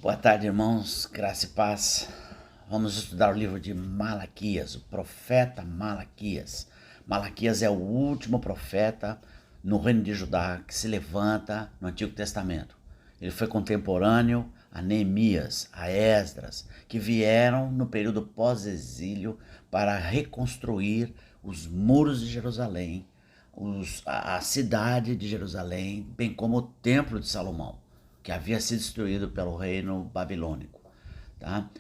Boa tarde, irmãos, graça e paz. Vamos estudar o livro de Malaquias, o profeta Malaquias. Malaquias é o último profeta no reino de Judá que se levanta no Antigo Testamento. Ele foi contemporâneo a Neemias, a Esdras, que vieram no período pós-exílio para reconstruir os muros de Jerusalém, a cidade de Jerusalém, bem como o Templo de Salomão, que havia sido destruído pelo reino babilônico. Tá?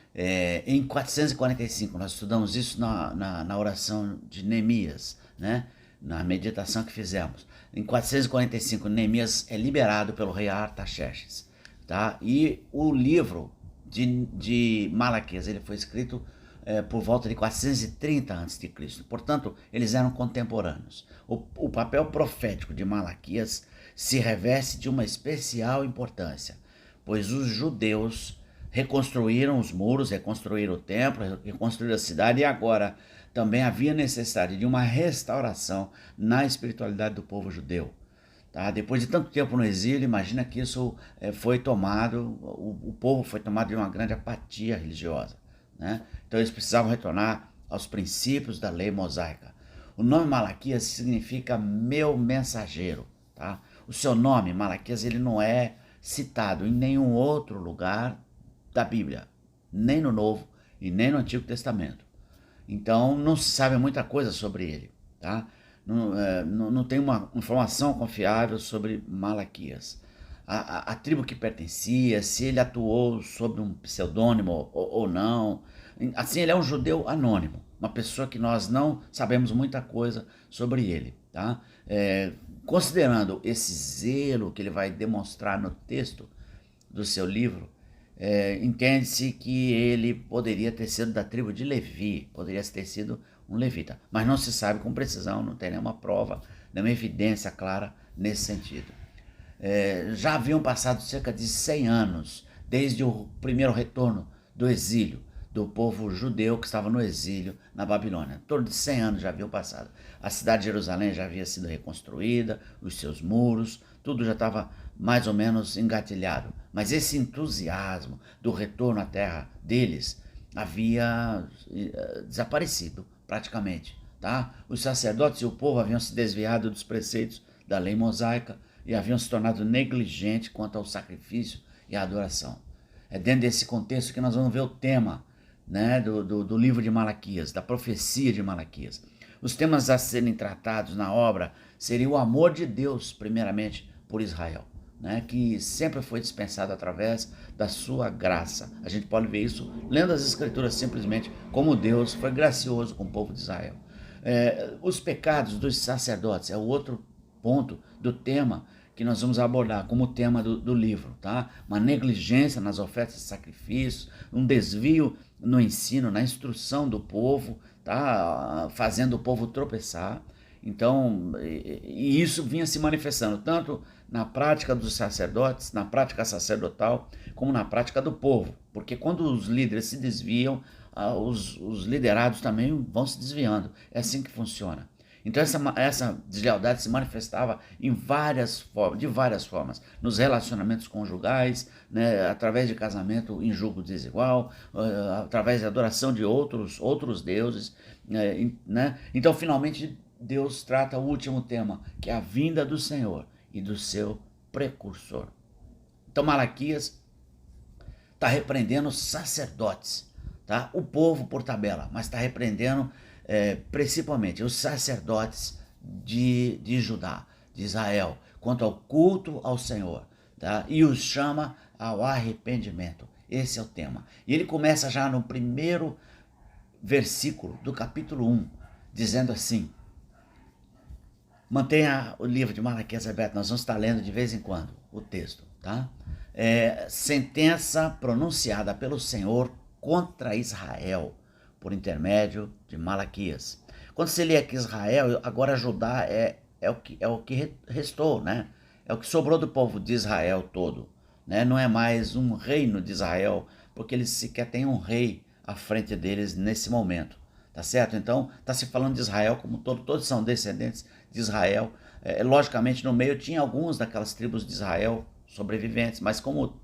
Em 445, nós estudamos isso na oração de Neemias, né? Na meditação que fizemos. Em 445, Neemias é liberado pelo rei Artaxerxes. Tá? E o livro de Malaquias ele foi escrito por volta de 430 a.C. Portanto, eles eram contemporâneos. O papel profético de Malaquias se reveste de uma especial importância, pois os judeus reconstruíram os muros, reconstruíram o templo, reconstruíram a cidade e agora também havia necessidade de uma restauração na espiritualidade do povo judeu. Tá? Depois de tanto tempo no exílio, imagina que isso foi tomado, o povo foi tomado de uma grande apatia religiosa. Né? Então eles precisavam retornar aos princípios da lei mosaica. O nome Malaquias significa meu mensageiro. Tá? O seu nome, Malaquias, ele não é citado em nenhum outro lugar da Bíblia, nem no Novo e nem no Antigo Testamento. Então não se sabe muita coisa sobre ele. Tá? Não tem uma informação confiável sobre Malaquias. A tribo que pertencia, se ele atuou sob um pseudônimo ou não. Assim, ele é um judeu anônimo, uma pessoa que nós não sabemos muita coisa sobre ele. Tá? Considerando esse zelo que ele vai demonstrar no texto do seu livro, entende-se que ele poderia ter sido da tribo de Levi, poderia ter sido um levita, mas não se sabe com precisão, não tem nenhuma prova, nenhuma evidência clara nesse sentido. Já haviam passado cerca de 100 anos desde o primeiro retorno do exílio do povo judeu que estava no exílio na Babilônia. Em torno de 100 anos já haviam passado. A cidade de Jerusalém já havia sido reconstruída, os seus muros, tudo já estava mais ou menos engatilhado. Mas esse entusiasmo do retorno à terra deles havia desaparecido praticamente. Tá? Os sacerdotes e o povo haviam se desviado dos preceitos da lei mosaica e haviam se tornado negligentes quanto ao sacrifício e à adoração. É dentro desse contexto que nós vamos ver o tema, né, do livro de Malaquias, da profecia de Malaquias. Os temas a serem tratados na obra seriam o amor de Deus, primeiramente, por Israel, né, que sempre foi dispensado através da sua graça. A gente pode ver isso lendo as Escrituras simplesmente, como Deus foi gracioso com o povo de Israel. Os pecados dos sacerdotes é o outro ponto do tema que nós vamos abordar como tema do livro, tá? Uma negligência nas ofertas de sacrifícios, um desvio no ensino, na instrução do povo, tá? Fazendo o povo tropeçar. Então, e isso vinha se manifestando tanto na prática dos sacerdotes, na prática sacerdotal, como na prática do povo. Porque quando os líderes se desviam, os liderados também vão se desviando. É assim que funciona. Então essa deslealdade se manifestava de várias formas, nos relacionamentos conjugais, né, através de casamento em julgo desigual, através de adoração de outros deuses. Né? Então, finalmente, Deus trata o último tema, que é a vinda do Senhor e do seu precursor. Então, Malaquias está repreendendo os sacerdotes, tá? O povo por tabela, mas está repreendendo principalmente os sacerdotes de Judá, de Israel, quanto ao culto ao Senhor, tá? E os chama ao arrependimento. Esse é o tema. E ele começa já no primeiro versículo do capítulo 1, dizendo assim: mantenha o livro de Malaquias aberto, nós vamos estar lendo de vez em quando o texto, tá? Sentença pronunciada pelo Senhor contra Israel, por intermédio de Malaquias. Quando se lê aqui Israel, agora Judá é o que restou, né? É o que sobrou do povo de Israel todo. Né? Não é mais um reino de Israel, porque eles sequer têm um rei à frente deles nesse momento. Tá certo? Então, está se falando de Israel como todo, todos são descendentes de Israel. Logicamente, no meio tinha alguns daquelas tribos de Israel sobreviventes, mas como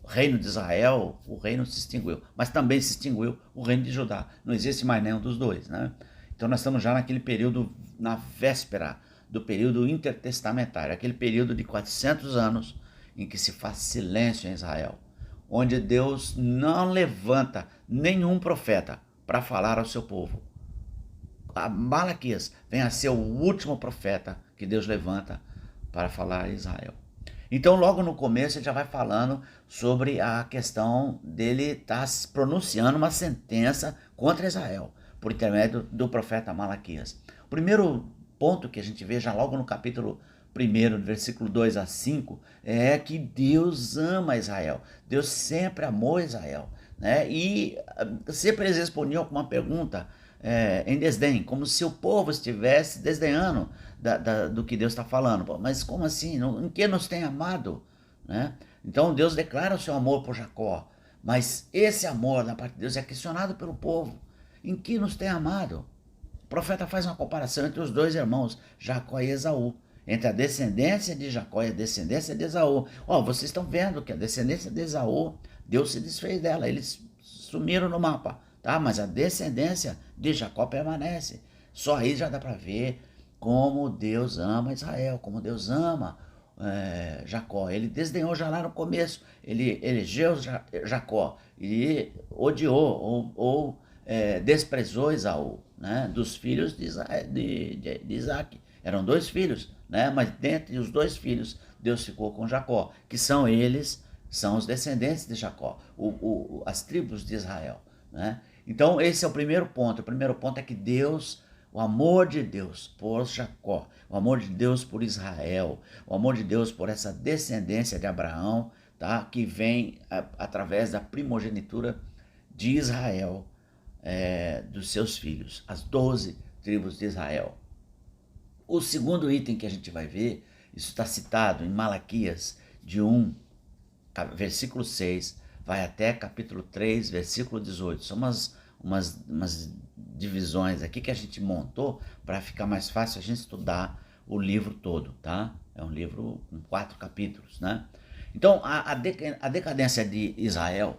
reino de Israel, o reino se extinguiu, mas também se extinguiu o reino de Judá. Não existe mais nenhum dos dois, né? Então nós estamos já naquele período, na véspera do período intertestamentário, aquele período de 400 anos em que se faz silêncio em Israel, onde Deus não levanta nenhum profeta para falar ao seu povo. A Malaquias vem a ser o último profeta que Deus levanta para falar a Israel. Então, logo no começo, ele já vai falando sobre a questão dele estar pronunciando uma sentença contra Israel, por intermédio do profeta Malaquias. O primeiro ponto que a gente vê já logo no capítulo 1, versículo 2 a 5, é que Deus ama Israel. Deus sempre amou Israel, né? E sempre eles respondiam com uma pergunta em desdém, como se o povo estivesse desdenhando do que Deus está falando. Mas como assim? Em que nos tem amado? Né? Então Deus declara o seu amor por Jacó, mas esse amor da parte de Deus é questionado pelo povo. Em que nos tem amado? O profeta faz uma comparação entre os dois irmãos, Jacó e Esaú, entre a descendência de Jacó e a descendência de Esaú. Vocês estão vendo que a descendência de Esaú, Deus se desfez dela, eles sumiram no mapa. Tá? Mas a descendência de Jacó permanece. Só aí já dá para ver como Deus ama Israel, como Deus ama Jacó. Ele desdenhou já lá no começo, ele elegeu Jacó e odiou ou desprezou Esaú, né? Dos filhos de Isaac. Eram 2 filhos, né? Mas dentre os 2 filhos, Deus ficou com Jacó, que são os descendentes de Jacó, as tribos de Israel. Né? Então esse é o primeiro ponto. O primeiro ponto é que Deus, o amor de Deus por Jacó, o amor de Deus por Israel, o amor de Deus por essa descendência de Abraão, tá? Que vem através da primogenitura de Israel, dos seus filhos, as 12 tribos de Israel. O segundo item que a gente vai ver, isso está citado em Malaquias de 1, versículo 6, vai até capítulo 3, versículo 18. São umas divisões aqui que a gente montou para ficar mais fácil a gente estudar o livro todo, tá? É um livro com 4 capítulos, né? Então, a decadência de Israel,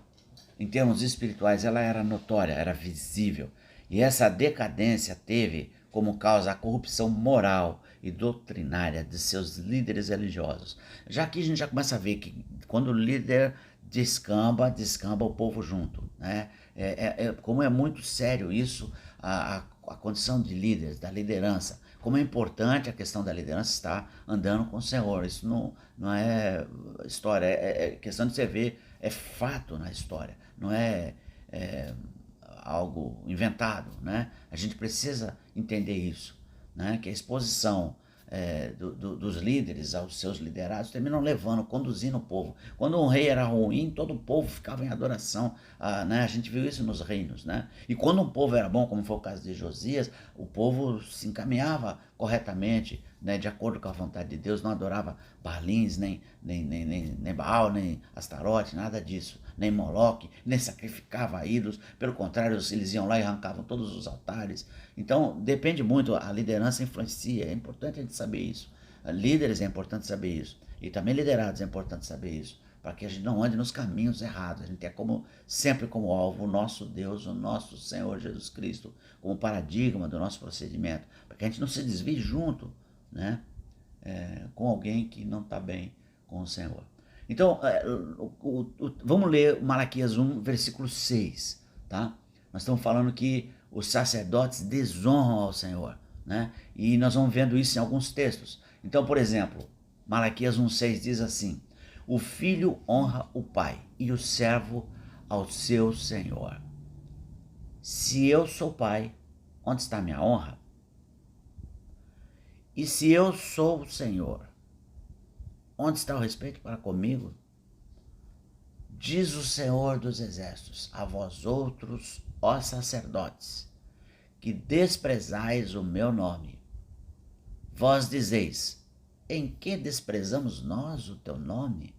em termos espirituais, ela era notória, era visível. E essa decadência teve como causa a corrupção moral e doutrinária de seus líderes religiosos. Já aqui a gente já começa a ver que quando o líder descamba o povo junto, né? Como é muito sério isso, a condição de líderes, da liderança. Como é importante a questão da liderança estar andando com o Senhor. Isso não é história, é questão de você ver, é fato na história, não é algo inventado, né? A gente precisa entender isso, né? Que a exposição dos líderes aos seus liderados terminam conduzindo o povo. Quando um rei era ruim, todo o povo ficava em adoração, né? A gente viu isso nos reinos, né? E quando um povo era bom, como foi o caso de Josias, o povo se encaminhava corretamente, né? De acordo com a vontade de Deus, não adorava Baalins, nem Baal, nem Astarote, nada disso, nem Moloque, nem sacrificava ídolos. Pelo contrário, eles iam lá e arrancavam todos os altares. Então depende muito, a liderança influencia, é importante a gente saber isso. Líderes é importante saber isso, e também liderados é importante saber isso, para que a gente não ande nos caminhos errados. A gente tem sempre como alvo o nosso Deus, o nosso Senhor Jesus Cristo, como paradigma do nosso procedimento, para que a gente não se desvie junto, né, com alguém que não está bem com o Senhor. Então, vamos ler Malaquias 1, versículo 6, tá? Nós estamos falando que os sacerdotes desonram ao Senhor, né? E nós vamos vendo isso em alguns textos. Então, por exemplo, Malaquias 1,6 diz assim: o filho honra o pai e o servo ao seu senhor. Se eu sou pai, onde está minha honra? E se eu sou o Senhor, onde está o respeito para comigo? Diz o Senhor dos Exércitos: a vós outros, ó sacerdotes, que desprezais o meu nome. Vós dizeis: em que desprezamos nós o teu nome?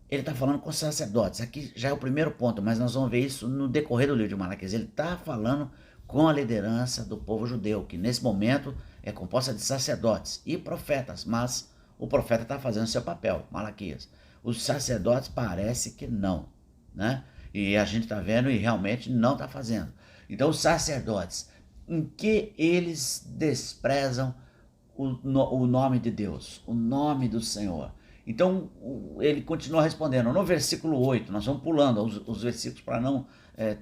Ele está falando com os sacerdotes. Aqui já é o primeiro ponto, mas nós vamos ver isso no decorrer do livro de Malaquias. Ele está falando com a liderança do povo judeu, que nesse momento é composta de sacerdotes e profetas, mas o profeta está fazendo seu papel, Malaquias. Os sacerdotes parece que não, né? E a gente está vendo e realmente não está fazendo. Então os sacerdotes, em que eles desprezam o nome de Deus, o nome do Senhor. Então ele continua respondendo. No versículo 8, nós vamos pulando os versículos para não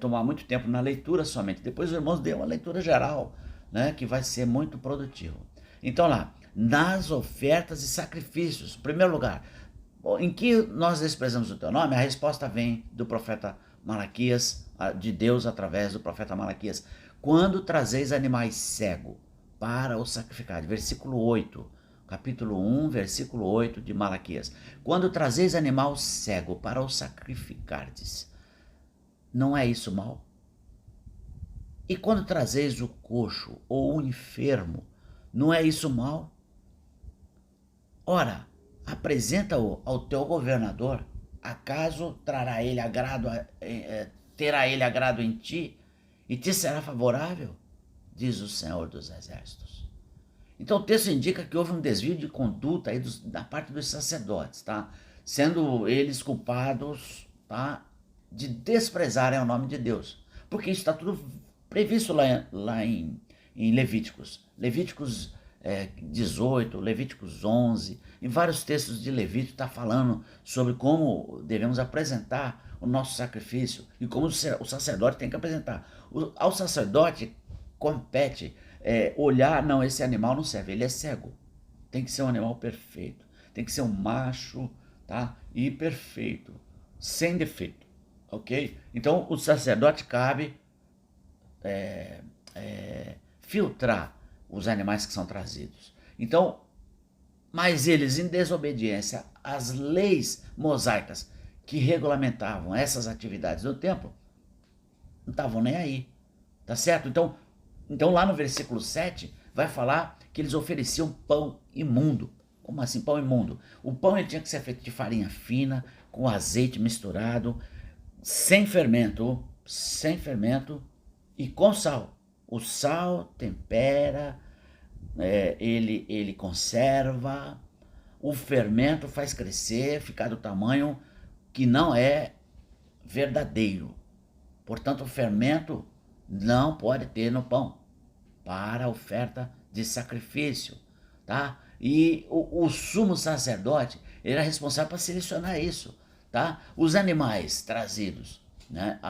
tomar muito tempo na leitura somente. Depois os irmãos dêem uma leitura geral, né, que vai ser muito produtivo. Então lá, nas ofertas e sacrifícios, em primeiro lugar, em que nós desprezamos o teu nome? A resposta vem do profeta Malaquias, de Deus através do profeta Malaquias. Quando trazeis animais cegos para o sacrificar. Versículo 8, capítulo 1, versículo 8 de Malaquias. Quando trazeis animal cego para o sacrificardes, não é isso mal? E quando trazeis o coxo ou o enfermo, não é isso mal? Ora, apresenta-o ao teu governador, acaso terá ele agrado em ti e te será favorável? Diz o Senhor dos Exércitos. Então o texto indica que houve um desvio de conduta aí da parte dos sacerdotes, tá? Sendo eles culpados, tá, de desprezarem o nome de Deus. Porque isso está tudo previsto lá em Levíticos. Levíticos 18, Levíticos 11, em vários textos de Levítico está falando sobre como devemos apresentar o nosso sacrifício e como o sacerdote tem que apresentar. Ao sacerdote compete olhar, não, esse animal não serve, ele é cego. Tem que ser um animal perfeito, tem que ser um macho, tá? E perfeito, sem defeito, ok? Então o sacerdote cabe filtrar os animais que são trazidos. Então, mas eles, em desobediência às leis mosaicas que regulamentavam essas atividades do templo, não estavam nem aí, tá certo? Então lá no versículo 7 vai falar que eles ofereciam pão imundo. Como assim pão imundo? O pão ele tinha que ser feito de farinha fina, com azeite misturado, sem fermento e com sal. O sal tempera, ele conserva, o fermento faz crescer, ficar do tamanho que não é verdadeiro. Portanto, o fermento não pode ter no pão para a oferta de sacrifício, tá? E o sumo sacerdote ele era responsável para selecionar isso, tá? Os animais trazidos, né,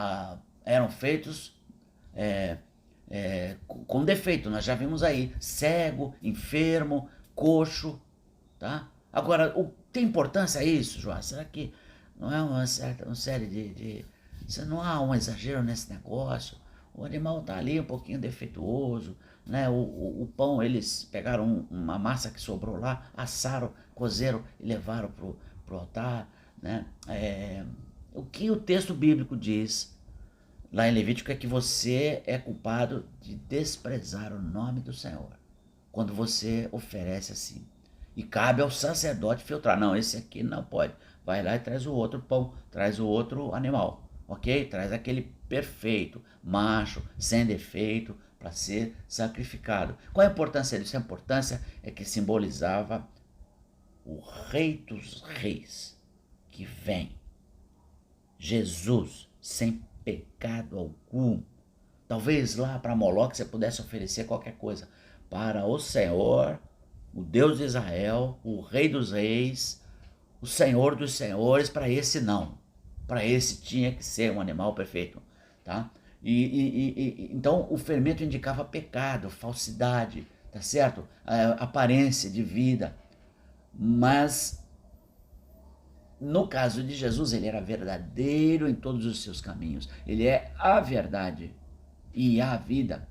eram feitos com defeito, nós já vimos aí, cego, enfermo, coxo, tá? Agora, tem importância isso, João? Será que não é uma série de não há um exagero nesse negócio? O animal está ali um pouquinho defeituoso, né? O pão, eles pegaram uma massa que sobrou lá, assaram, cozeram e levaram para o altar, né? O que o texto bíblico diz lá em Levítico é que você é culpado de desprezar o nome do Senhor quando você oferece assim. E cabe ao sacerdote filtrar. Não, esse aqui não pode. Vai lá e traz o outro pão, traz o outro animal, ok? Traz aquele perfeito, macho, sem defeito, para ser sacrificado. Qual a importância disso? A importância é que simbolizava o Rei dos Reis, que vem. Jesus, sem pecado algum. Talvez lá para Moloque você pudesse oferecer qualquer coisa. Para o Senhor, o Deus de Israel, o Rei dos Reis, o Senhor dos Senhores, para esse não. Para esse tinha que ser um animal perfeito, tá? Então o fermento indicava pecado, falsidade, tá certo? Aparência de vida. Mas no caso de Jesus, ele era verdadeiro em todos os seus caminhos. Ele é a verdade e a vida.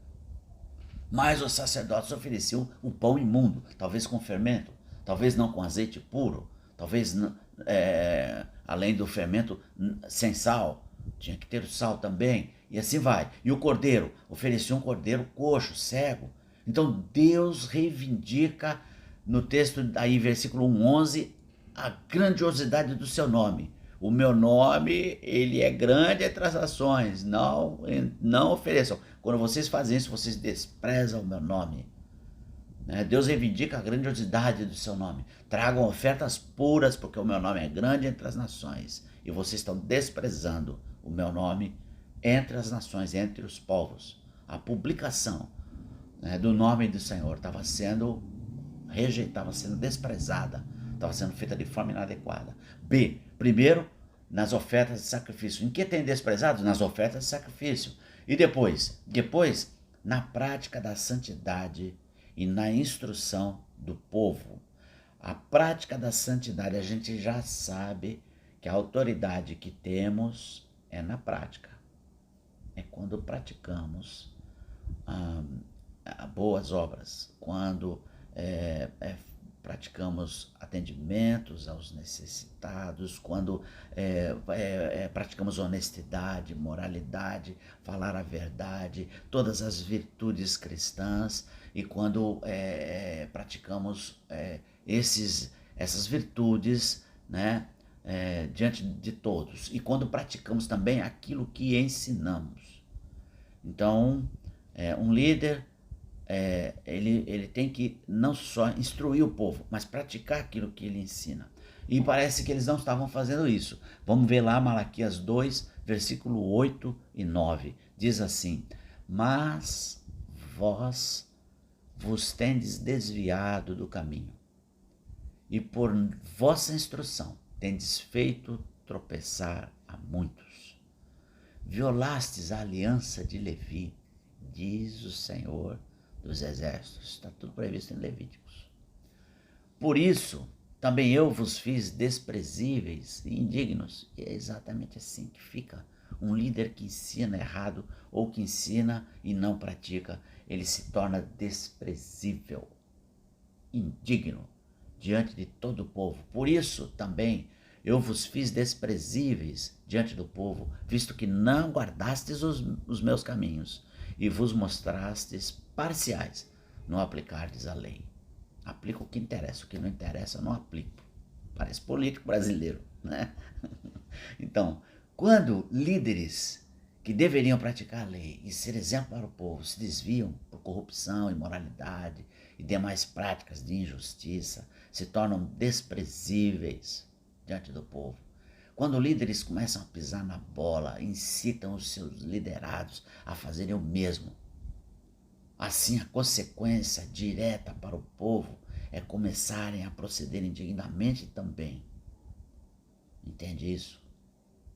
Mas os sacerdotes ofereciam o pão imundo, talvez com fermento, talvez não com azeite puro, talvez além do fermento sem sal, tinha que ter o sal também, e assim vai. E o cordeiro, oferecia um cordeiro coxo, cego. Então Deus reivindica no texto aí, versículo 11, a grandiosidade do seu nome. O meu nome, ele é grande entre as nações, não ofereçam. Quando vocês fazem isso, vocês desprezam o meu nome. né? Deus reivindica a grandiosidade do seu nome. Tragam ofertas puras, porque o meu nome é grande entre as nações. E vocês estão desprezando o meu nome entre as nações, entre os povos. A publicação, né, do nome do Senhor estava sendo rejeitada, estava sendo desprezada, estava sendo feita de forma inadequada. B. Primeiro, nas ofertas de sacrifício. Em que tem desprezado? Nas ofertas de sacrifício. E depois? Depois, na prática da santidade e na instrução do povo. A prática da santidade, a gente já sabe que a autoridade que temos é na prática. É quando praticamos boas obras, quando praticamos atendimentos aos necessitados, quando praticamos honestidade, moralidade, falar a verdade, todas as virtudes cristãs, e quando praticamos essas virtudes, né, diante de todos, e quando praticamos também aquilo que ensinamos. Então, um líder, ele tem que não só instruir o povo, mas praticar aquilo que ele ensina. E parece que eles não estavam fazendo isso. Vamos ver lá Malaquias 2, versículo 8 e 9. Diz assim: mas vós vos tendes desviado do caminho, e por vossa instrução tendes feito tropeçar a muitos. Violastes a aliança de Levi, diz o Senhor dos Exércitos. Está tudo previsto em Levíticos. Por isso, também eu vos fiz desprezíveis e indignos. E é exatamente assim que fica. Um líder que ensina errado ou que ensina e não pratica, ele se torna desprezível, indigno diante de todo o povo. Por isso também eu vos fiz desprezíveis diante do povo, visto que não guardastes os meus caminhos e vos mostrastes parciais, não aplicardes a lei. Aplico o que interessa, o que não interessa eu não aplico. Parece político brasileiro, né? Então, quando líderes que deveriam praticar a lei e ser exemplo para o povo se desviam por corrupção, imoralidade e demais práticas de injustiça, se tornam desprezíveis diante do povo. Quando líderes começam a pisar na bola, incitam os seus liderados a fazerem o mesmo. Assim, a consequência direta para o povo é começarem a proceder indignamente também. Entende isso?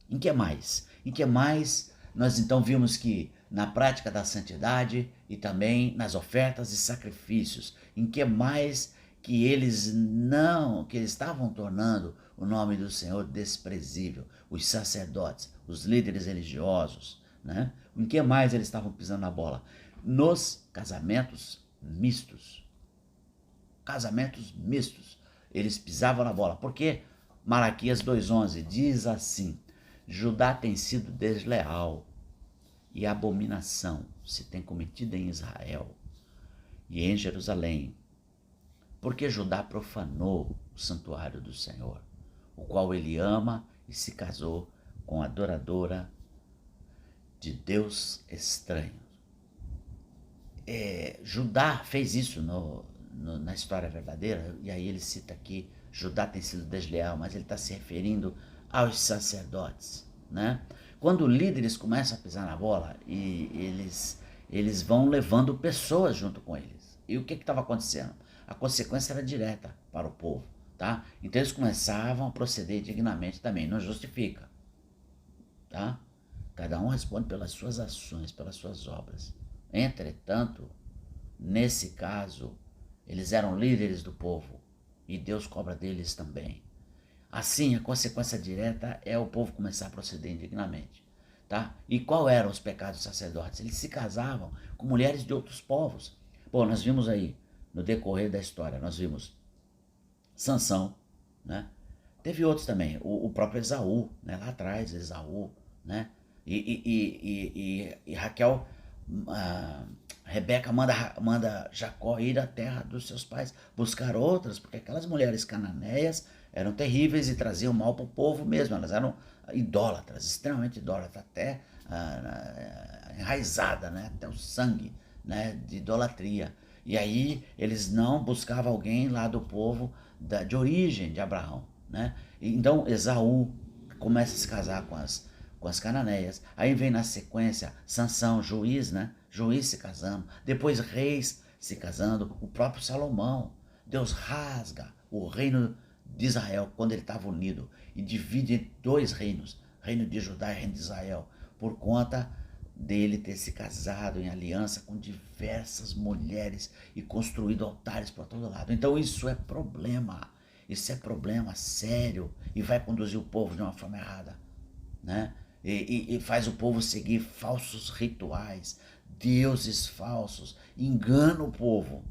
Em que mais? Em que mais nós então vimos que na prática da santidade e também nas ofertas e sacrifícios, em que mais que eles estavam tornando o nome do Senhor desprezível, os sacerdotes, os líderes religiosos, né? Em que mais eles estavam pisando na bola? Nos casamentos mistos. Casamentos mistos. Eles pisavam na bola. Por quê? Malaquias 2,11 diz assim: Judá tem sido desleal e abominação se tem cometido em Israel e em Jerusalém, porque Judá profanou o santuário do Senhor, o qual ele ama, e se casou com a adoradora de Deus estranho. Judá fez isso na história verdadeira, e aí ele cita aqui, Judá tem sido desleal, mas ele está se referindo aos sacerdotes, né? Quando líderes começam a pisar na bola, e eles vão levando pessoas junto com eles. E o que estava acontecendo? A consequência era direta para o povo, tá? Então eles começavam a proceder dignamente também, não justifica, tá? Cada um responde pelas suas ações, pelas suas obras. Entretanto, nesse caso, eles eram líderes do povo e Deus cobra deles também. Assim, a consequência direta é o povo começar a proceder indignamente, tá? E qual eram os pecados dos sacerdotes? Eles se casavam com mulheres de outros povos. Bom, nós vimos aí, no decorrer da história, nós vimos Sansão, né? Teve outros também, o próprio Esaú, né? Lá atrás, Esaú, né? E Raquel, Rebeca manda Jacó ir à terra dos seus pais, buscar outras, porque aquelas mulheres cananeias eram terríveis e traziam mal para o povo mesmo. Elas eram idólatras, extremamente idólatras, até enraizada, né? Até o sangue, né? De idolatria. E aí eles não buscavam alguém lá do povo de origem de Abraão, né? Então Esaú começa a se casar com as cananeias. Aí vem na sequência Sansão, juiz, né? Juiz se casando. Depois reis se casando. O próprio Salomão. Deus rasga o reino de Israel quando ele estava unido e divide em dois reinos, reino de Judá e reino de Israel, por conta dele ter se casado em aliança com diversas mulheres e construído altares por todo lado. Então isso é problema sério e vai conduzir o povo de uma forma errada, né? E faz o povo seguir falsos rituais, deuses falsos, engana o povo,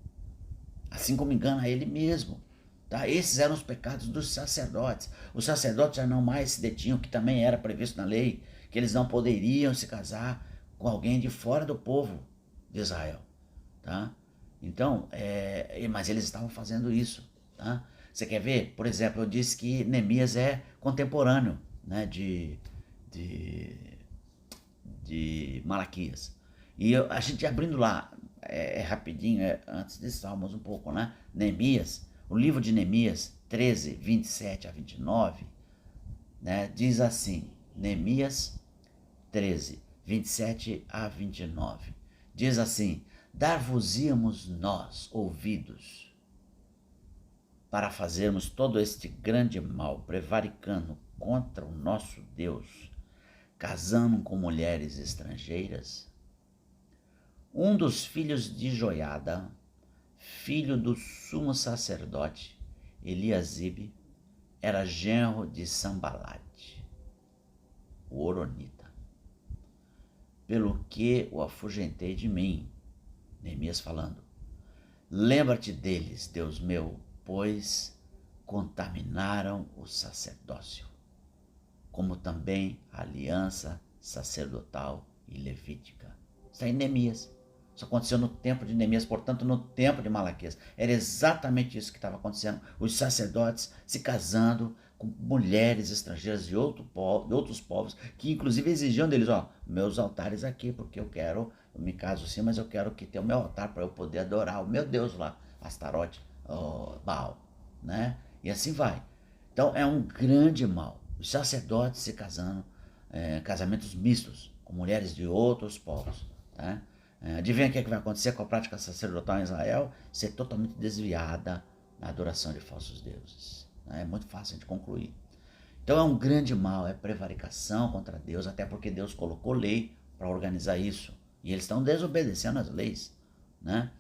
assim como engana ele mesmo. Tá? Esses eram os pecados dos sacerdotes. Os sacerdotes já não mais se detinham, que também era previsto na lei, que eles não poderiam se casar com alguém de fora do povo de Israel. Tá? Então, mas eles estavam fazendo isso. Tá? Você quer ver? Por exemplo, eu disse que Neemias é contemporâneo, né, de Malaquias. E a gente abrindo lá, rapidinho, antes de Salmos um pouco, né? Neemias, o livro de Neemias 13, 27 a 29, né? Diz assim, Neemias 13, 27 a 29, diz assim: dar-vos-íamos nós ouvidos para fazermos todo este grande mal, prevaricando contra o nosso Deus, casando com mulheres estrangeiras? Um dos filhos de Joiada, filho do sumo sacerdote Eliasibe, era genro de Sambalate, o Horonita, pelo que o afugentei de mim. Neemias falando: lembra-te deles, Deus meu, pois contaminaram o sacerdócio, como também a aliança sacerdotal e levítica. Está em Neemias. Isso aconteceu no tempo de Neemias, portanto no tempo de Malaquias. Era exatamente isso que estava acontecendo. Os sacerdotes se casando com mulheres estrangeiras de outros povos, que inclusive exigiam deles, meus altares aqui, porque eu me caso sim, mas eu quero que tenha o meu altar para eu poder adorar o meu Deus lá, Astarote, Baal, né? E assim vai. Então é um grande mal. Os sacerdotes se casando, casamentos mistos, com mulheres de outros povos, tá? Adivinha o que vai acontecer com a prática sacerdotal em Israel? Ser totalmente desviada na adoração de falsos deuses. É muito fácil de concluir. Então é um grande mal, é prevaricação contra Deus, até porque Deus colocou lei para organizar isso. E eles estão desobedecendo as leis, né?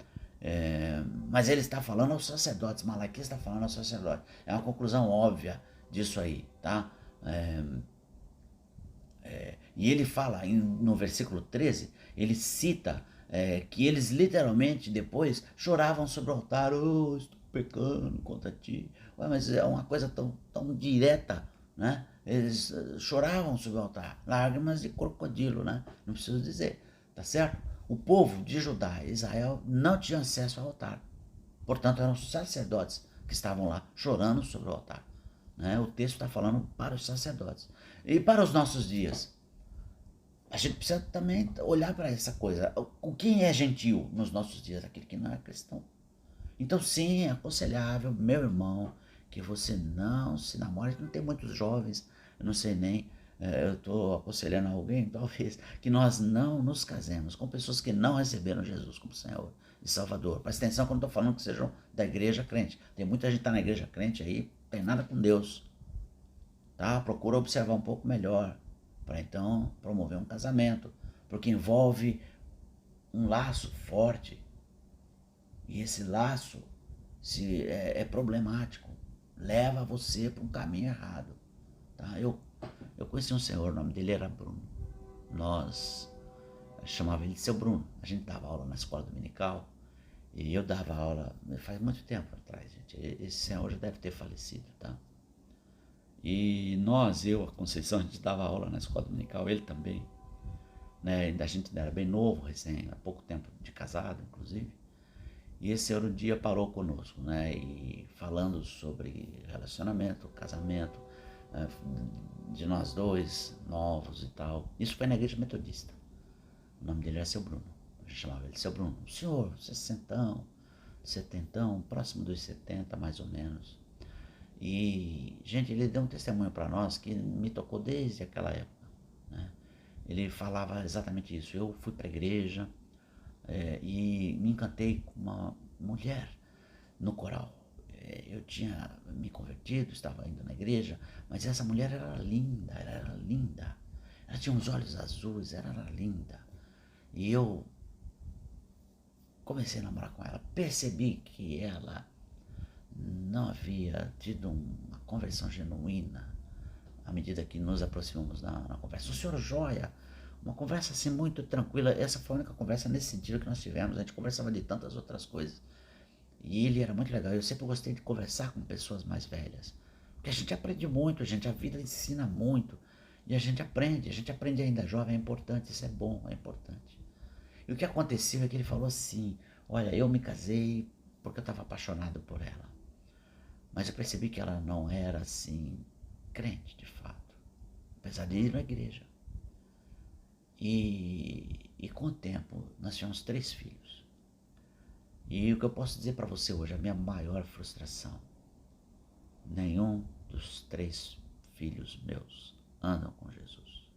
Mas ele está falando aos sacerdotes, Malaquias está falando aos sacerdotes. É uma conclusão óbvia disso aí, tá? E ele fala no versículo 13, ele cita que eles literalmente depois choravam sobre o altar: estou pecando contra ti. Ué, mas é uma coisa tão direta, né? Eles choravam sobre o altar, lágrimas de crocodilo, né? Não preciso dizer, tá certo? O povo de Judá e Israel não tinha acesso ao altar, portanto eram os sacerdotes que estavam lá chorando sobre o altar, né? O texto está falando para os sacerdotes. E para os nossos dias, a gente precisa também olhar para essa coisa. Quem é gentil nos nossos dias? Aquele que não é cristão. Então sim, é aconselhável, meu irmão, que você não se namore. Não tem muitos jovens, eu não sei nem, eu estou aconselhando alguém, talvez, que nós não nos casemos com pessoas que não receberam Jesus como Senhor e Salvador. Presta atenção quando estou falando que sejam da igreja crente. Tem muita gente que está na igreja crente aí, não tem nada com Deus. Tá? Procura observar um pouco melhor para então promover um casamento, porque envolve um laço forte e esse laço é problemático, leva você para um caminho errado. Tá? Eu conheci um senhor, o nome dele era Bruno. Nós chamava ele de seu Bruno. A gente dava aula na escola dominical e eu dava aula faz muito tempo atrás, gente. Esse senhor já deve ter falecido, tá? E a Conceição, a gente dava aula na escola dominical, ele também, né? A gente era bem novo, há pouco tempo de casado, inclusive. E esse senhor um dia parou conosco, né? E falando sobre relacionamento, casamento, de nós dois, novos e tal. Isso foi na igreja metodista. O nome dele era seu Bruno. A gente chamava ele de seu Bruno. Senhor, 60, setentão, próximo dos 70 mais ou menos. E, gente, ele deu um testemunho para nós que me tocou desde aquela época, né? Ele falava exatamente isso. Eu fui para a igreja e me encantei com uma mulher no coral. Eu tinha me convertido, estava indo na igreja, mas essa mulher era linda, ela era linda. Ela tinha uns olhos azuis, ela era linda. E eu comecei a namorar com ela. Percebi que ela não havia tido uma conversão genuína à medida que nos aproximamos na conversa. O senhor joia, uma conversa assim muito tranquila. Essa foi a única conversa nesse sentido que nós tivemos. A gente conversava de tantas outras coisas. E ele era muito legal. Eu sempre gostei de conversar com pessoas mais velhas. Porque a gente aprende muito, a vida ensina muito. E a gente aprende ainda jovem, é importante, isso é bom, é importante. E o que aconteceu é que ele falou assim, olha, eu me casei porque eu estava apaixonado por ela. Mas eu percebi que ela não era assim, crente de fato. Apesar de ir na igreja. E com o tempo, nós tivemos 3 filhos. E o que eu posso dizer para você hoje, a minha maior frustração, nenhum dos 3 filhos meus andam com Jesus.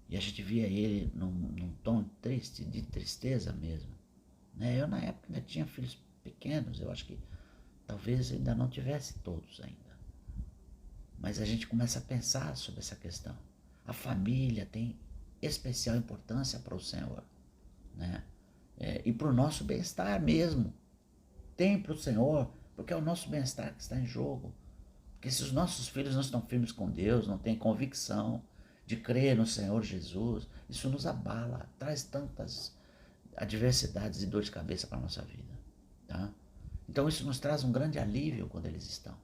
E a gente via ele num tom triste, de tristeza mesmo. Né? Eu na época ainda tinha filhos pequenos, eu acho que talvez ainda não tivesse todos ainda. Mas a gente começa a pensar sobre essa questão. A família tem especial importância para o Senhor, né? E para o nosso bem-estar mesmo. Tem para o Senhor, porque é o nosso bem-estar que está em jogo. Porque se os nossos filhos não estão firmes com Deus, não têm convicção de crer no Senhor Jesus, isso nos abala, traz tantas adversidades e dor de cabeça para a nossa vida. Tá? Então isso nos traz um grande alívio quando eles estão.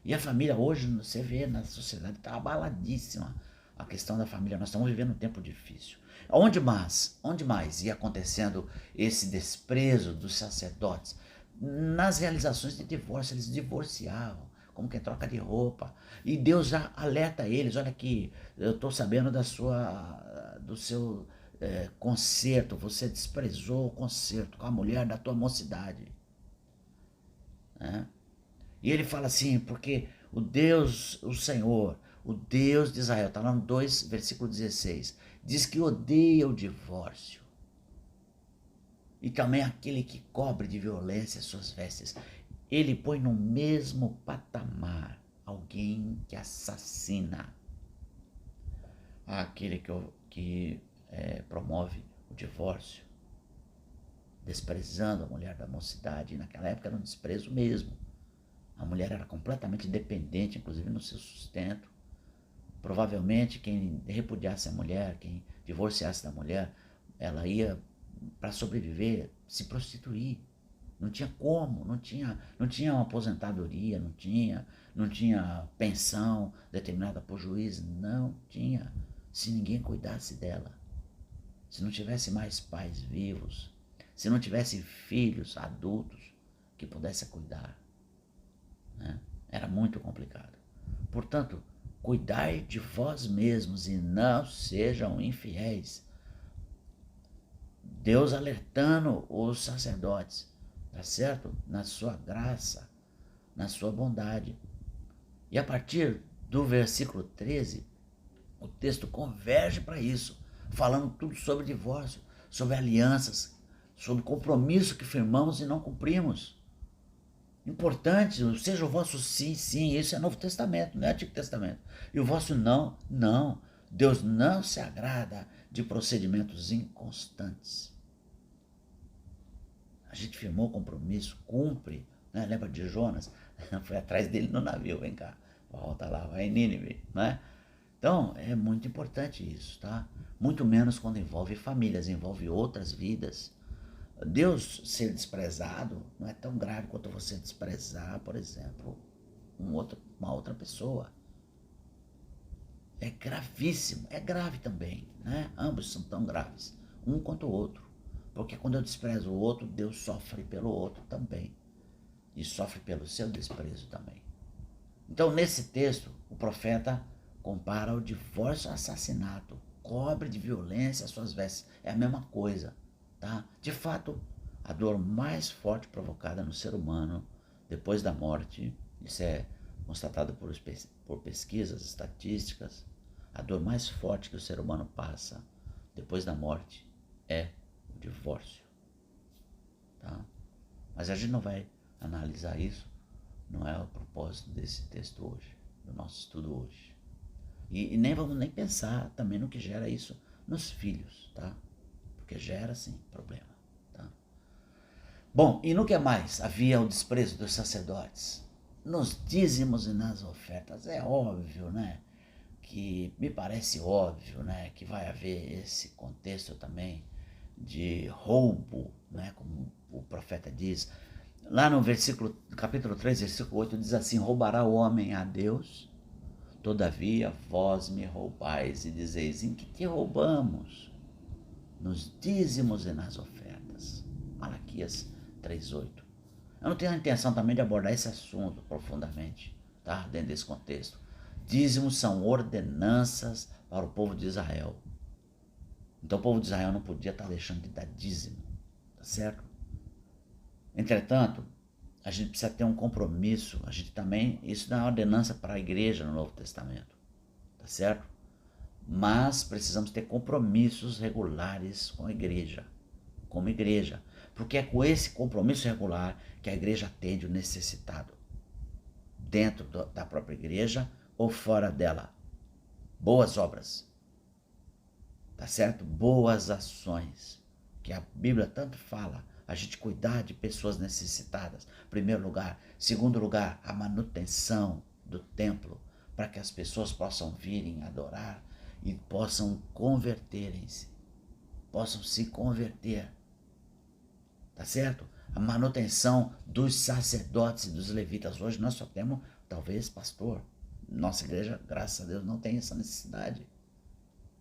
E a família hoje, você vê na sociedade, está abaladíssima a questão da família. Nós estamos vivendo um tempo difícil. Onde mais ia acontecendo esse desprezo dos sacerdotes? Nas realizações de divórcio, eles divorciavam, como quem troca de roupa. E Deus já alerta eles, olha aqui, eu estou sabendo do seu concerto, você desprezou o concerto com a mulher da tua mocidade. Né? E ele fala assim, porque o Senhor, o Deus de Israel, está lá no 2, versículo 16, diz que odeia o divórcio. E também aquele que cobre de violência suas vestes. Ele põe no mesmo patamar alguém que assassina. Aquele que promove o divórcio, desprezando a mulher da mocidade. E naquela época era um desprezo mesmo. A mulher era completamente dependente, inclusive no seu sustento. Provavelmente quem repudiasse a mulher, quem divorciasse da mulher, ela ia, para sobreviver, se prostituir. Não tinha como, não tinha uma aposentadoria, não tinha pensão determinada por juiz, não tinha. Se ninguém cuidasse dela, se não tivesse mais pais vivos, se não tivesse filhos adultos que pudessem cuidar, né? Era muito complicado. Portanto, cuidai de vós mesmos e não sejam infiéis. Deus alertando os sacerdotes, tá certo? Na sua graça, na sua bondade. E a partir do versículo 13, o texto converge para isso, falando tudo sobre divórcio, sobre alianças, sobre compromisso que firmamos e não cumprimos. Importante, seja o vosso sim, sim, isso é Novo Testamento, não é Antigo Testamento. E o vosso não, não. Deus não se agrada de procedimentos inconstantes. A gente firmou compromisso, cumpre, né? Lembra de Jonas? Foi atrás dele no navio, vem cá, volta lá, vai em Nínive, né? Então, é muito importante isso, tá? Muito menos quando envolve famílias, envolve outras vidas. Deus ser desprezado não é tão grave quanto você desprezar, por exemplo, uma outra pessoa. É gravíssimo, é grave também, né? Ambos são tão graves, um quanto o outro. Porque quando eu desprezo o outro, Deus sofre pelo outro também. E sofre pelo seu desprezo também. Então, nesse texto, o profeta compara o divórcio ao assassinato. Cobre de violência as suas vestes. É a mesma coisa. Tá? De fato, A dor mais forte provocada no ser humano depois da morte, isso é constatado por pesquisas estatísticas, a dor mais forte que o ser humano passa depois da morte é o divórcio. Tá? Mas a gente não vai analisar isso, não é o propósito desse texto hoje, do nosso estudo hoje. E nem vamos nem pensar também no que gera isso nos filhos, tá? Porque gera sim problema, tá? Bom, e no que mais havia o desprezo dos sacerdotes? Nos dízimos e nas ofertas, é óbvio, né? Que me parece óbvio, né? Que vai haver esse contexto também de roubo, né? Como o profeta diz. Lá no capítulo 3, versículo 8, diz assim: roubará o homem a Deus? Todavia vós me roubais e dizeis: em que te roubamos? Nos dízimos e nas ofertas. Malaquias 3:8. Eu não tenho a intenção também de abordar esse assunto profundamente, tá? Dentro desse contexto. Dízimos são ordenanças para o povo de Israel. Então o povo de Israel não podia estar deixando de dar dízimo, tá certo? Entretanto, a gente precisa ter um compromisso, a gente também, isso não é uma ordenança para a igreja no Novo Testamento, tá certo? Mas precisamos ter compromissos regulares com a igreja, como igreja, porque é com esse compromisso regular que a igreja atende o necessitado, dentro da própria igreja ou fora dela. Boas obras, tá certo? Boas ações, que a Bíblia tanto fala, a gente cuidar de pessoas necessitadas, primeiro lugar. Segundo lugar, a manutenção do templo, para que as pessoas possam virem adorar e possam converterem-se, possam se converter, tá certo? A manutenção dos sacerdotes e dos levitas. Hoje nós só temos, talvez, pastor. Nossa igreja, graças a Deus, não tem essa necessidade.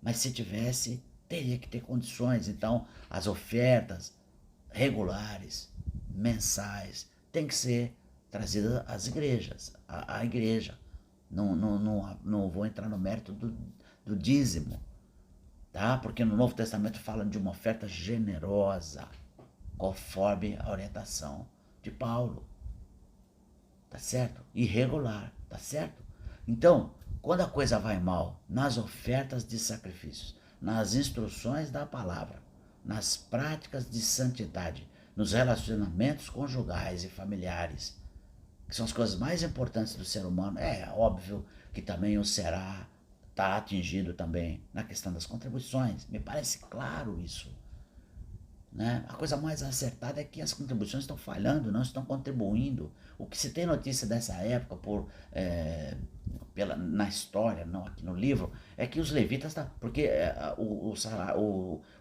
Mas se tivesse, teria que ter condições. Então, as ofertas regulares, mensais, tem que ser trazidas às igrejas, à igreja. Não vou entrar no mérito do dízimo, tá? Porque no Novo Testamento fala de uma oferta generosa, conforme a orientação de Paulo, tá certo? Irregular, tá certo? Então, quando a coisa vai mal, nas ofertas de sacrifícios, nas instruções da palavra, nas práticas de santidade, nos relacionamentos conjugais e familiares, que são as coisas mais importantes do ser humano, é óbvio que também o será está atingido também na questão das contribuições. Me parece claro isso. Né? A coisa mais acertada é que as contribuições estão falhando, não estão contribuindo. O que se tem notícia dessa época na história, não aqui no livro, é que os levitas, porque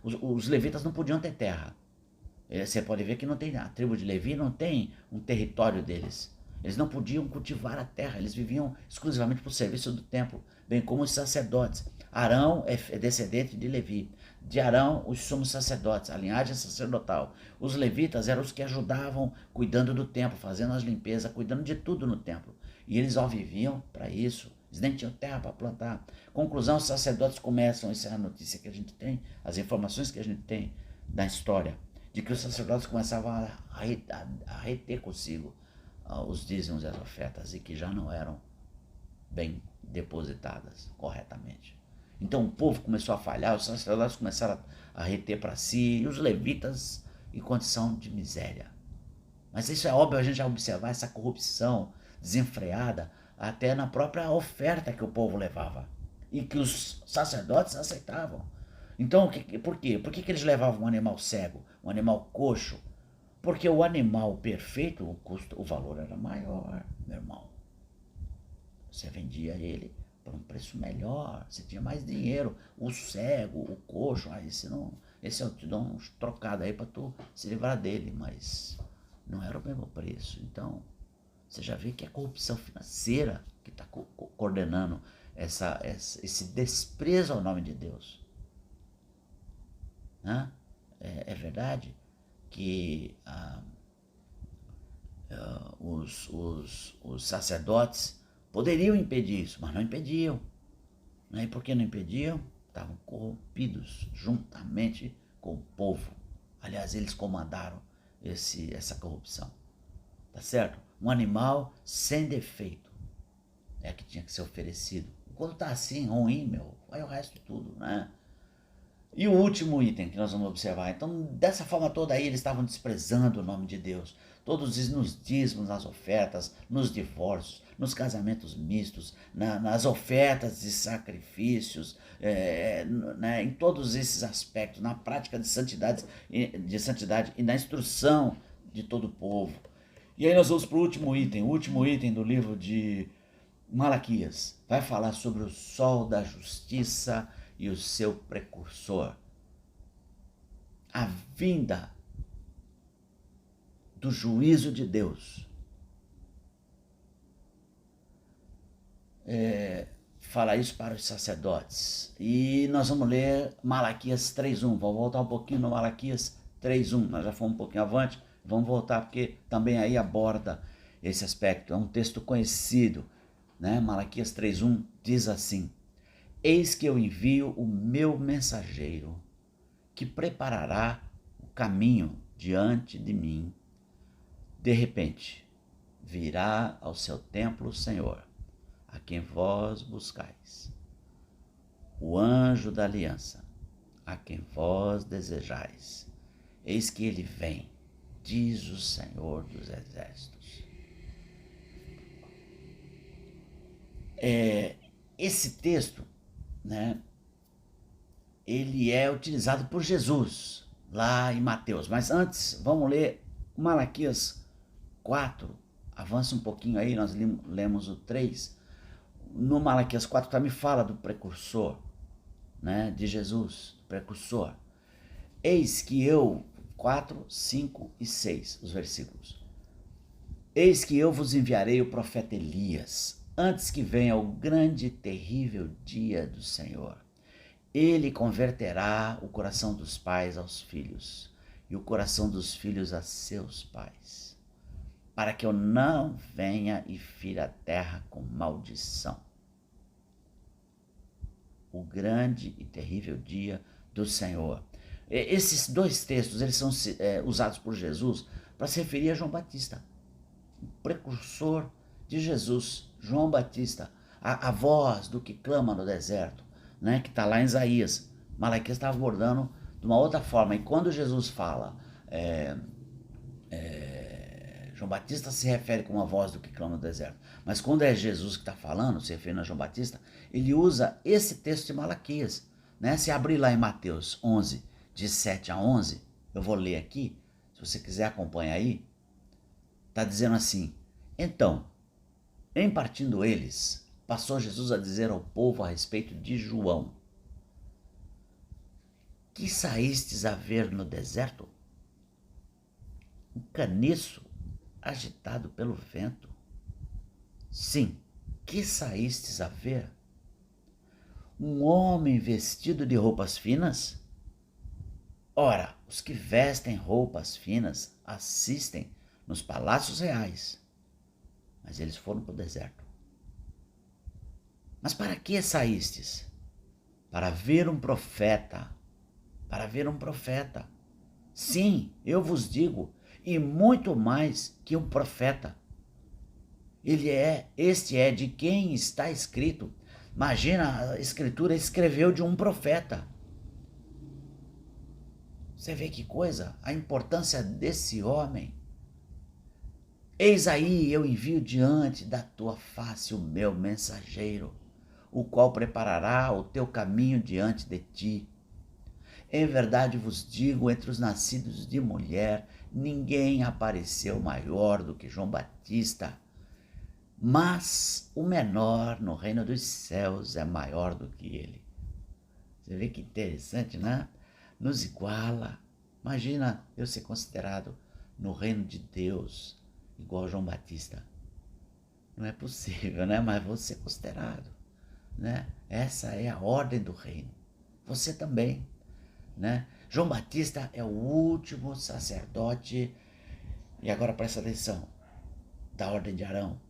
os levitas não podiam ter terra. Você pode ver que não tem, a tribo de Levi não tem um território deles. Eles não podiam cultivar a terra, eles viviam exclusivamente para o serviço do templo, bem como os sacerdotes. Arão é descendente de Levi. De Arão, os sumos sacerdotes, a linhagem sacerdotal. Os levitas eram os que ajudavam cuidando do templo, fazendo as limpezas, cuidando de tudo no templo. E eles só viviam para isso. Eles nem tinham terra para plantar. Conclusão, os sacerdotes começam, essa é a notícia que a gente tem, as informações que a gente tem da história, de que os sacerdotes começavam a reter consigo os dízimos e as ofertas e que já não eram bem depositadas corretamente. Então o povo começou a falhar, os sacerdotes começaram a reter para si, e os levitas em condição de miséria. Mas isso é óbvio a gente já observar essa corrupção desenfreada até na própria oferta que o povo levava e que os sacerdotes aceitavam. Então, por quê? Por que eles levavam um animal cego, um animal coxo? Porque o animal perfeito, o valor era maior, meu irmão. Você vendia ele por um preço melhor, você tinha mais dinheiro. O cego, o coxo, esse eu te dou um trocado aí para tu se livrar dele, mas não era o mesmo preço. Então, você já vê que é a corrupção financeira que está coordenando esse desprezo ao nome de Deus. Né? É verdade que os sacerdotes poderiam impedir isso, mas não impediam. Né? E por que não impediam? Estavam corrompidos juntamente com o povo. Aliás, eles comandaram, essa corrupção. Tá certo? Um animal sem defeito é que tinha que ser oferecido. Quando tá assim, ruim, vai o resto tudo, né? E o último item que nós vamos observar. Então, dessa forma toda aí, eles estavam desprezando o nome de Deus. Todos nos dízimos, nas ofertas, nos divórcios, nos casamentos mistos, nas ofertas de sacrifícios, né, em todos esses aspectos, na prática de santidade e na instrução de todo o povo. E aí nós vamos para o último item do livro de Malaquias. Vai falar sobre o sol da justiça e o seu precursor. A vinda do juízo de Deus. Fala isso para os sacerdotes. E nós vamos ler Malaquias 3.1. Vamos voltar um pouquinho no Malaquias 3.1. Nós já fomos um pouquinho avante. Vamos voltar porque também aí aborda esse aspecto. É um texto conhecido, né? Malaquias 3.1 diz assim: Eis que eu envio o meu mensageiro, que preparará o caminho diante de mim. De repente, virá ao seu templo o Senhor, a quem vós buscais, o anjo da aliança, a quem vós desejais. Eis que ele vem, diz o Senhor dos Exércitos. Esse texto, né, ele é utilizado por Jesus lá em Mateus. Mas antes, vamos ler Malaquias 4. Avança um pouquinho aí, nós lemos o 3. No Malaquias 4 também fala do precursor, né, de Jesus, precursor. Eis que eu, 4, 5 e 6, os versículos. Eis que eu vos enviarei o profeta Elias, antes que venha o grande e terrível dia do Senhor. Ele converterá o coração dos pais aos filhos, e o coração dos filhos a seus pais, para que eu não venha e fira a terra com maldição. O grande e terrível dia do Senhor. Esses dois textos, eles são usados por Jesus para se referir a João Batista, o precursor de Jesus, João Batista, a voz do que clama no deserto, né, que está lá em Isaías. Malaquias está abordando de uma outra forma. E quando Jesus fala, João Batista se refere com uma voz do que clama no deserto. Mas quando é Jesus que está falando, se referindo a João Batista, ele usa esse texto de Malaquias. Né? Se abrir lá em Mateus 11, de 7 a 11, eu vou ler aqui, se você quiser acompanhar aí, está dizendo assim: Então, em partindo eles, passou Jesus a dizer ao povo a respeito de João: Que saístes a ver no deserto? Um caniço agitado pelo vento. Sim, que saístes a ver? Um homem vestido de roupas finas? Ora, os que vestem roupas finas assistem nos palácios reais, mas eles foram para o deserto. Mas para que saístes? Para ver um profeta. Para ver um profeta. Sim, eu vos digo, e muito mais que um profeta. Este é de quem está escrito. Imagina, a escritura escreveu de um profeta. Você vê que coisa, a importância desse homem. Eis aí, eu envio diante da tua face o meu mensageiro, o qual preparará o teu caminho diante de ti. Em verdade vos digo, entre os nascidos de mulher, ninguém apareceu maior do que João Batista. Mas o menor no reino dos céus é maior do que ele. Você vê que interessante, né? Nos iguala. Imagina eu ser considerado no reino de Deus igual João Batista. Não é possível, né? Mas vou ser considerado, né? Essa é a ordem do reino. Você também, né? João Batista é o último sacerdote, e agora presta atenção, da ordem de Arão.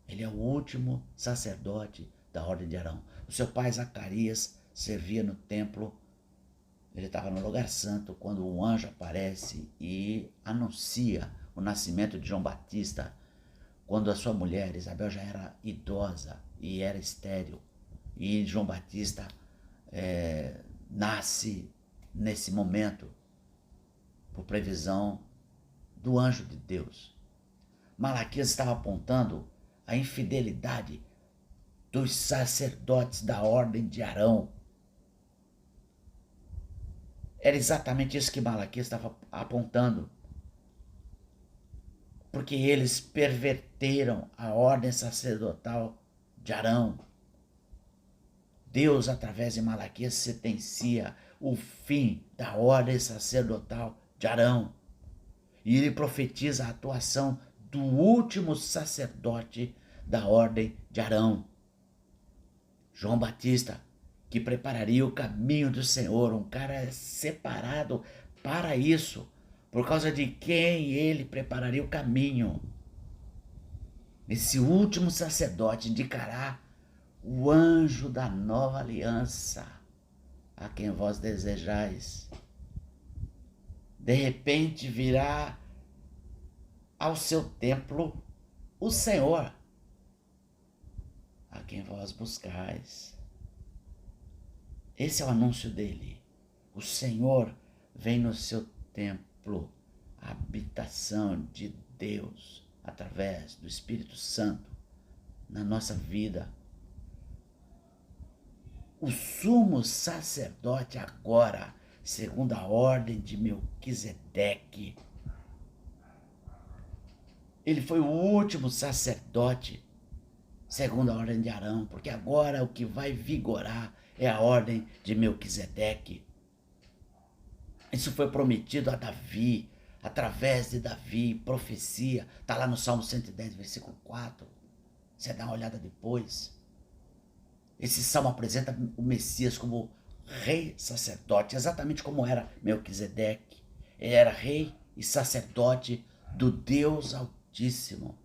Ele é o último sacerdote da ordem de Arão. O seu pai Zacarias servia no templo Ele estava no lugar santo quando um anjo aparece e anuncia o nascimento de João Batista, quando a sua mulher, Isabel, já era idosa e era estéril. E João Batista nasce nesse momento, por previsão do anjo de Deus. Malaquias estava apontando a infidelidade dos sacerdotes da ordem de Arão. Era exatamente isso que Malaquias estava apontando. Porque eles perverteram a ordem sacerdotal de Arão. Deus, através de Malaquias, sentencia o fim da ordem sacerdotal de Arão. E ele profetiza a atuação do último sacerdote da ordem de Arão, João Batista, que prepararia o caminho do Senhor, um cara separado para isso, por causa de quem ele prepararia o caminho. Esse último sacerdote indicará o anjo da nova aliança, a quem vós desejais. De repente virá ao seu templo o Senhor, a quem vós buscais. Esse é o anúncio dele. O Senhor vem no seu templo, a habitação de Deus, através do Espírito Santo, na nossa vida. O sumo sacerdote agora, segundo a ordem de Melquisedeque, ele foi o último sacerdote, segundo a ordem de Arão, porque agora o que vai vigorar é a ordem de Melquisedeque. Isso foi prometido a Davi, através de Davi, profecia. Está lá no Salmo 110, versículo 4. Você dá uma olhada depois. Esse salmo apresenta o Messias como rei sacerdote, exatamente como era Melquisedeque. Ele era rei e sacerdote do Deus Altíssimo.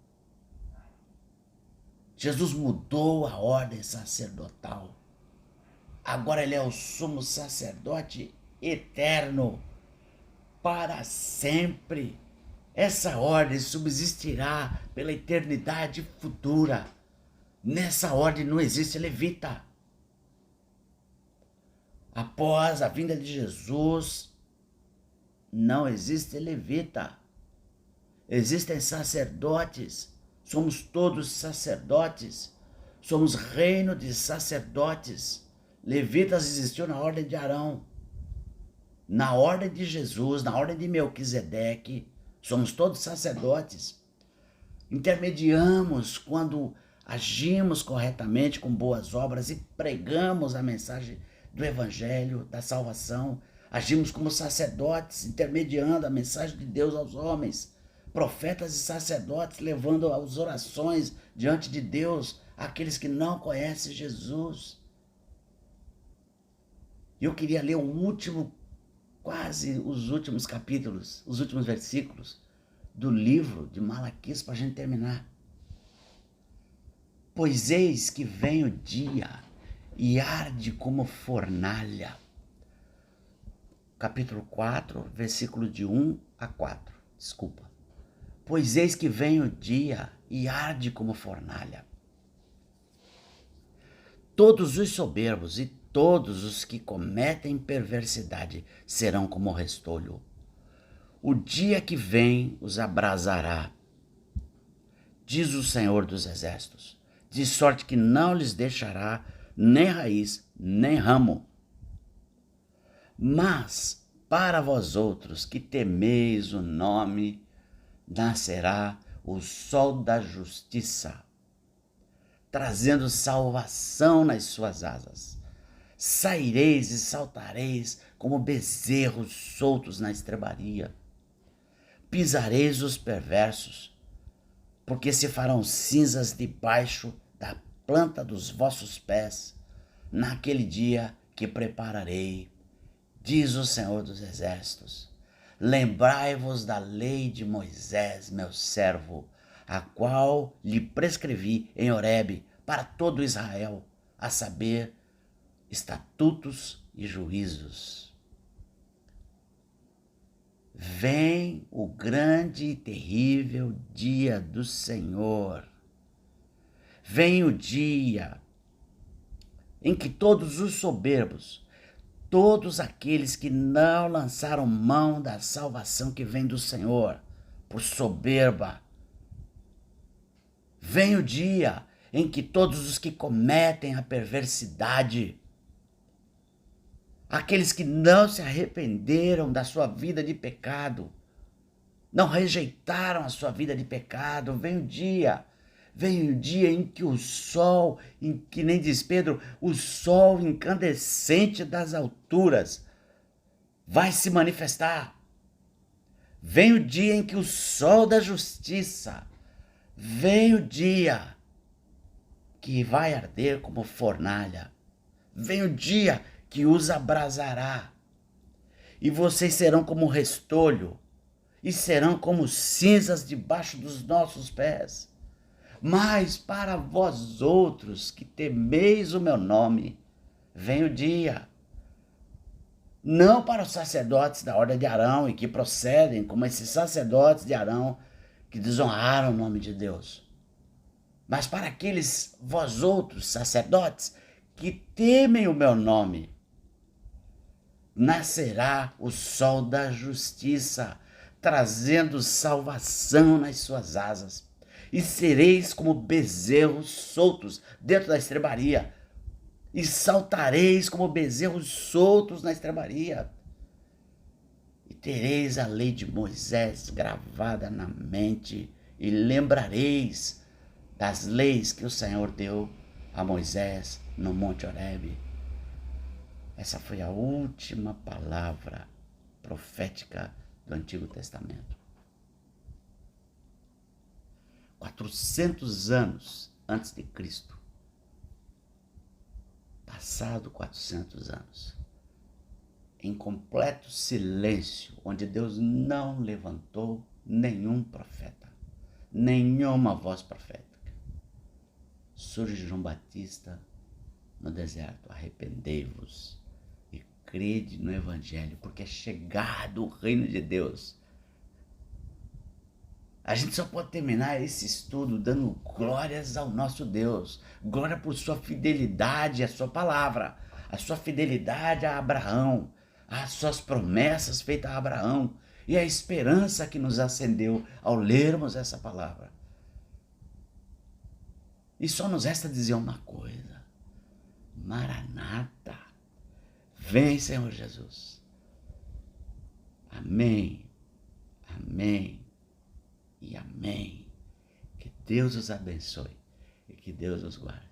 Jesus mudou a ordem sacerdotal. Agora ele é o sumo sacerdote eterno, para sempre. Essa ordem subsistirá pela eternidade futura. Nessa ordem não existe levita. Após a vinda de Jesus, não existe levita. Existem sacerdotes. Somos todos sacerdotes. Somos reino de sacerdotes. Levitas existiu na ordem de Arão. Na ordem de Jesus, na ordem de Melquisedeque, somos todos sacerdotes. Intermediamos quando agimos corretamente com boas obras e pregamos a mensagem do Evangelho, da salvação. Agimos como sacerdotes, intermediando a mensagem de Deus aos homens. Profetas e sacerdotes levando as orações diante de Deus àqueles que não conhecem Jesus. Eu queria ler quase os últimos capítulos, os últimos versículos do livro de Malaquias para a gente terminar. Pois eis que vem o dia e arde como fornalha. Capítulo 4, versículo de 1 a 4. Desculpa. Pois eis que vem o dia e arde como fornalha. Todos os soberbos e todos os que cometem perversidade serão como restolho. O dia que vem os abrasará, diz o Senhor dos Exércitos, de sorte que não lhes deixará nem raiz, nem ramo. Mas para vós outros que temeis o nome, nascerá o sol da justiça, trazendo salvação nas suas asas. Saireis e saltareis como bezerros soltos na estrebaria. Pisareis os perversos, porque se farão cinzas debaixo da planta dos vossos pés, naquele dia que prepararei, diz o Senhor dos Exércitos. Lembrai-vos da lei de Moisés, meu servo, a qual lhe prescrevi em Horebe para todo Israel, a saber, estatutos e juízos. Vem o grande e terrível dia do Senhor. Vem o dia em que todos os soberbos, todos aqueles que não lançaram mão da salvação que vem do Senhor, por soberba, vem o dia em que todos os que cometem a perversidade, aqueles que não se arrependeram da sua vida de pecado, não rejeitaram a sua vida de pecado, vem o dia em que o sol, em que nem diz Pedro, o sol incandescente das alturas vai se manifestar. Vem o dia em que o sol da justiça, vem o dia que vai arder como fornalha, vem o dia que os abrasará, e vocês serão como restolho, e serão como cinzas debaixo dos nossos pés. Mas para vós outros que temeis o meu nome, vem o dia. Não para os sacerdotes da ordem de Arão e que procedem como esses sacerdotes de Arão que desonraram o nome de Deus, mas para aqueles vós outros sacerdotes que temem o meu nome, nascerá o sol da justiça, trazendo salvação nas suas asas. E sereis como bezerros soltos dentro da estrebaria, e saltareis como bezerros soltos na estrebaria. E tereis a lei de Moisés gravada na mente, e lembrareis das leis que o Senhor deu a Moisés no Monte Horebe. Essa foi a última palavra profética do Antigo Testamento. 400 anos antes de Cristo. Passado 400 anos. Em completo silêncio, onde Deus não levantou nenhum profeta, nenhuma voz profética. Surge João Batista no deserto: arrependei-vos e crede no Evangelho, porque é chegado o reino de Deus. A gente só pode terminar esse estudo dando glórias ao nosso Deus. Glória por sua fidelidade à sua palavra, a sua fidelidade a Abraão, as suas promessas feitas a Abraão e a esperança que nos acendeu ao lermos essa palavra. E só nos resta dizer uma coisa: Maranata, vem, Senhor Jesus. Amém, amém e amém. Que Deus os abençoe e que Deus os guarde.